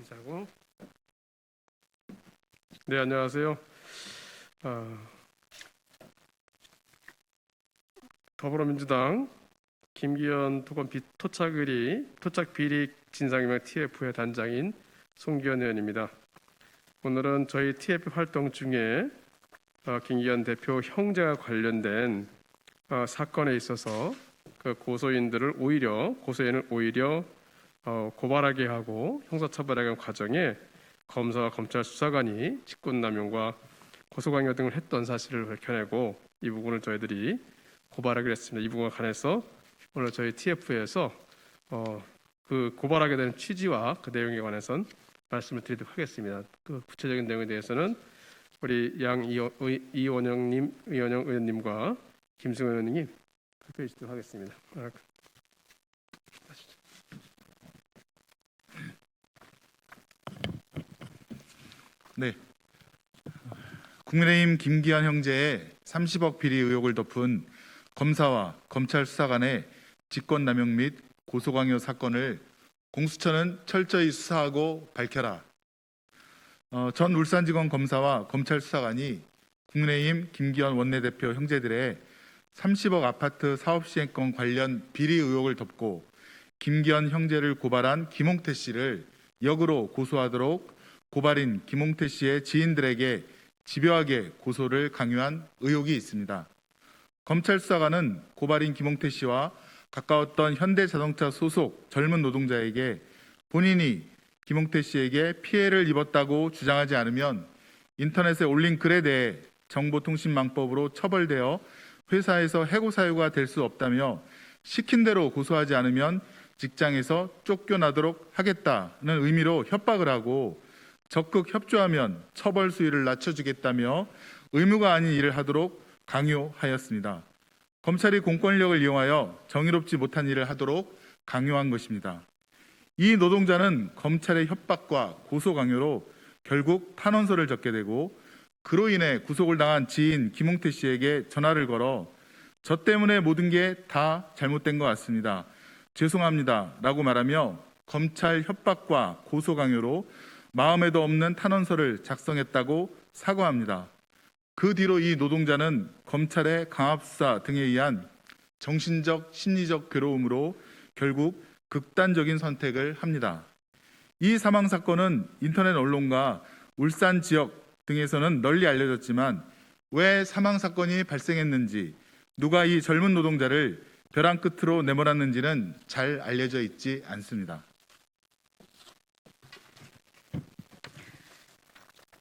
시작하고. 네, 안녕하세요. 더불어민주당 김기현 토건 토착 비리 진상규명 TF의 단장인 송기현 의원입니다. 오늘은 저희 TF 활동 중에 김기현 대표 형제와 관련된 사건에 있어서 그 고소인을 오히려 고발하게 하고 형사처벌하게 하는 과정에 검사와 검찰 수사관이 직권남용과 고소강요 등을 했던 사실을 밝혀내고 이 부분을 저희들이 고발하기로 했습니다. 이 부분에 관해서 오늘 저희 TF에서 그 고발하게 된 취지와 그 내용에 관해서는 말씀을 드리도록 하겠습니다. 그 구체적인 내용에 대해서는 우리 이원영 의원님과 김승호 의원님 발표해 주도록 하겠습니다. 네, 국민의힘 김기현 형제의 30억 비리 의혹을 덮은 검사와 검찰 수사관의 직권남용 및 고소강요 사건을 공수처는 철저히 수사하고 밝혀라. 전 울산지검 검사와 검찰 수사관이 국민의힘 김기현 원내대표 형제들의 30억 아파트 사업시행권 관련 비리 의혹을 덮고 김기현 형제를 고발한 김홍태 씨를 역으로 고소하도록 고발인 김홍태 씨의 지인들에게 집요하게 고소를 강요한 의혹이 있습니다. 검찰 수사관은 고발인 김홍태 씨와 가까웠던 현대자동차 소속 젊은 노동자에게 본인이 김홍태 씨에게 피해를 입었다고 주장하지 않으면 인터넷에 올린 글에 대해 정보통신망법으로 처벌되어 회사에서 해고 사유가 될 수 없다며 시킨 대로 고소하지 않으면 직장에서 쫓겨나도록 하겠다는 의미로 협박을 하고 적극 협조하면 처벌 수위를 낮춰주겠다며 의무가 아닌 일을 하도록 강요하였습니다. 검찰이 공권력을 이용하여 정의롭지 못한 일을 하도록 강요한 것입니다. 이 노동자는 검찰의 협박과 고소 강요로 결국 탄원서를 적게 되고 그로 인해 구속을 당한 지인 김홍태 씨에게 전화를 걸어 저 때문에 모든 게 다 잘못된 것 같습니다. 죄송합니다 라고 말하며 검찰 협박과 고소 강요로 마음에도 없는 탄원서를 작성했다고 사과합니다. 그 뒤로 이 노동자는 검찰의 강압수사 등에 의한 정신적, 심리적 괴로움으로 결국 극단적인 선택을 합니다. 이 사망 사건은 인터넷 언론과 울산 지역 등에서는 널리 알려졌지만 왜 사망 사건이 발생했는지, 누가 이 젊은 노동자를 벼랑 끝으로 내몰았는지는 잘 알려져 있지 않습니다.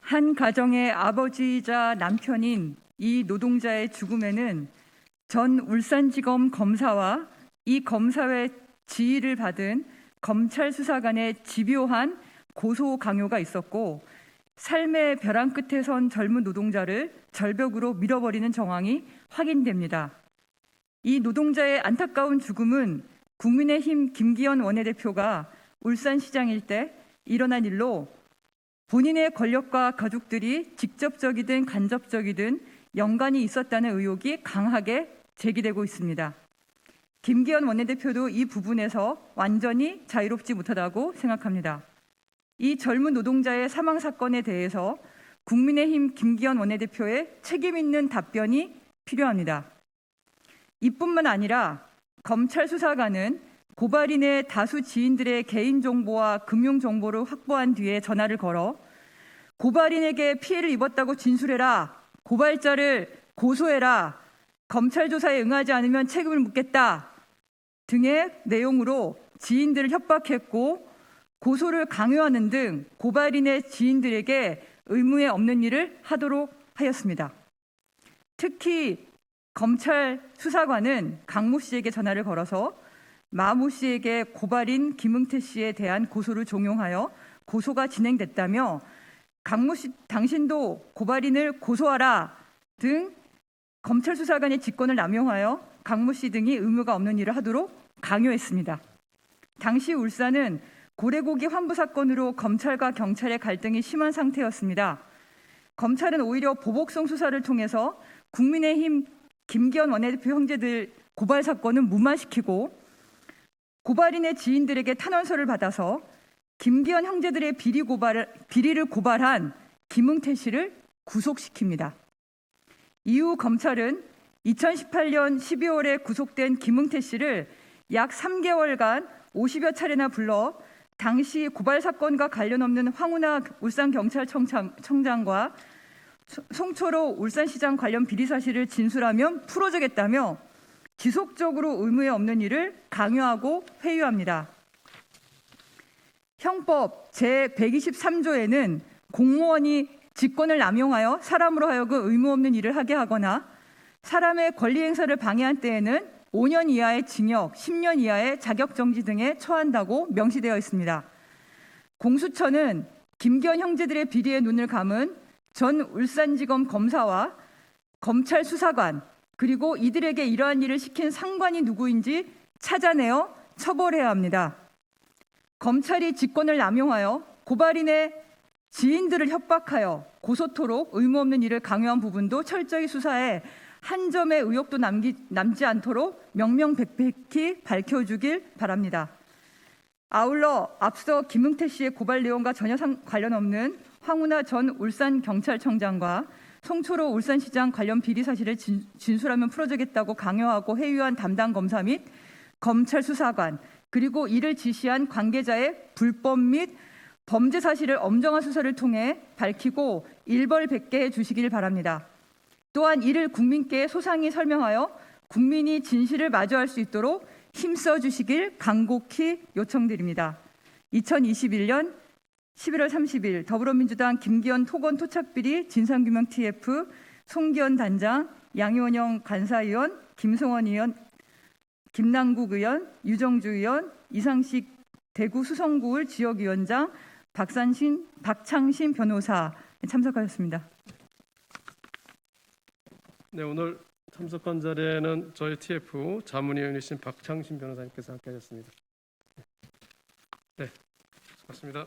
한 가정의 아버지이자 남편인 이 노동자의 죽음에는 전 울산지검 검사와 이 검사의 지휘를 받은 검찰 수사관의 집요한 고소 강요가 있었고 삶의 벼랑 끝에 선 젊은 노동자를 절벽으로 밀어버리는 정황이 확인됩니다. 이 노동자의 안타까운 죽음은 국민의힘 김기현 원내대표가 울산시장일 때 일어난 일로 본인의 권력과 가족들이 직접적이든 간접적이든 연관이 있었다는 의혹이 강하게 제기되고 있습니다. 김기현 원내대표도 이 부분에서 완전히 자유롭지 못하다고 생각합니다. 이 젊은 노동자의 사망 사건에 대해서 국민의힘 김기현 원내대표의 책임 있는 답변이 필요합니다. 이뿐만 아니라 검찰 수사관은 고발인의 다수 지인들의 개인정보와 금융정보를 확보한 뒤에 전화를 걸어 고발인에게 피해를 입었다고 진술해라, 고발자를 고소해라, 검찰 조사에 응하지 않으면 책임을 묻겠다 등의 내용으로 지인들을 협박했고 고소를 강요하는 등 고발인의 지인들에게 의무에 없는 일을 하도록 하였습니다. 특히 검찰 수사관은 강모 씨에게 전화를 걸어서 마모 씨에게 고발인 김흥태 씨에 대한 고소를 종용하여 고소가 진행됐다며 강모 씨 당신도 고발인을 고소하라 등 검찰 수사관의 직권을 남용하여 강모 씨 등이 의무가 없는 일을 하도록 강요했습니다. 당시 울산은 고래고기 환부 사건으로 검찰과 경찰의 갈등이 심한 상태였습니다. 검찰은 오히려 보복성 수사를 통해서 국민의힘 김기현 원내대표 형제들 고발 사건은 무마시키고 고발인의 지인들에게 탄원서를 받아서 김기현 형제들의 비리를 고발한 김웅태 씨를 구속시킵니다. 이후 검찰은 2018년 12월에 구속된 김웅태 씨를 약 3개월간 50여 차례나 불러 당시 고발 사건과 관련 없는 황운하 울산경찰청장과 송초로 울산시장 관련 비리 사실을 진술하면 풀어주겠다며 지속적으로 의무에 없는 일을 강요하고 회유합니다. 형법 제123조에는 공무원이 직권을 남용하여 사람으로 하여금 의무 없는 일을 하게 하거나 사람의 권리 행사를 방해한 때에는 5년 이하의 징역, 10년 이하의 자격정지 등에 처한다고 명시되어 있습니다. 공수처는 김기현 형제들의 비리에 눈을 감은 전 울산지검 검사와 검찰 수사관 그리고 이들에게 이러한 일을 시킨 상관이 누구인지 찾아내어 처벌해야 합니다. 검찰이 직권을 남용하여 고발인의 지인들을 협박하여 고소토록 의무 없는 일을 강요한 부분도 철저히 수사해 한 점의 의혹도 남지 않도록 명명백백히 밝혀주길 바랍니다. 아울러 앞서 김웅태 씨의 고발 내용과 전혀 관련 없는 황운하 전 울산경찰청장과 송초로 울산시장 관련 비리 사실을 진술하면 풀어주겠다고 강요하고 회유한 담당 검사 및 검찰 수사관 그리고 이를 지시한 관계자의 불법 및 범죄 사실을 엄정한 수사를 통해 밝히고 일벌백계해 주시길 바랍니다. 또한 이를 국민께 소상히 설명하여 국민이 진실을 마주할 수 있도록 힘써 주시길 간곡히 요청드립니다. 2021년 11월 30일 더불어민주당 김기현 토건 토착비리 진상규명 TF 송기현 단장, 양효영 간사위원, 김성원 의원, 김남국 의원, 유정주 의원, 이상식 대구 수성구을 지역위원장, 박창신 변호사 참석하셨습니다. 네, 오늘 참석한 자리에는 저희 TF 자문위원이신 박창신 변호사님께서 함께하셨습니다. 네, 수고하셨습니다.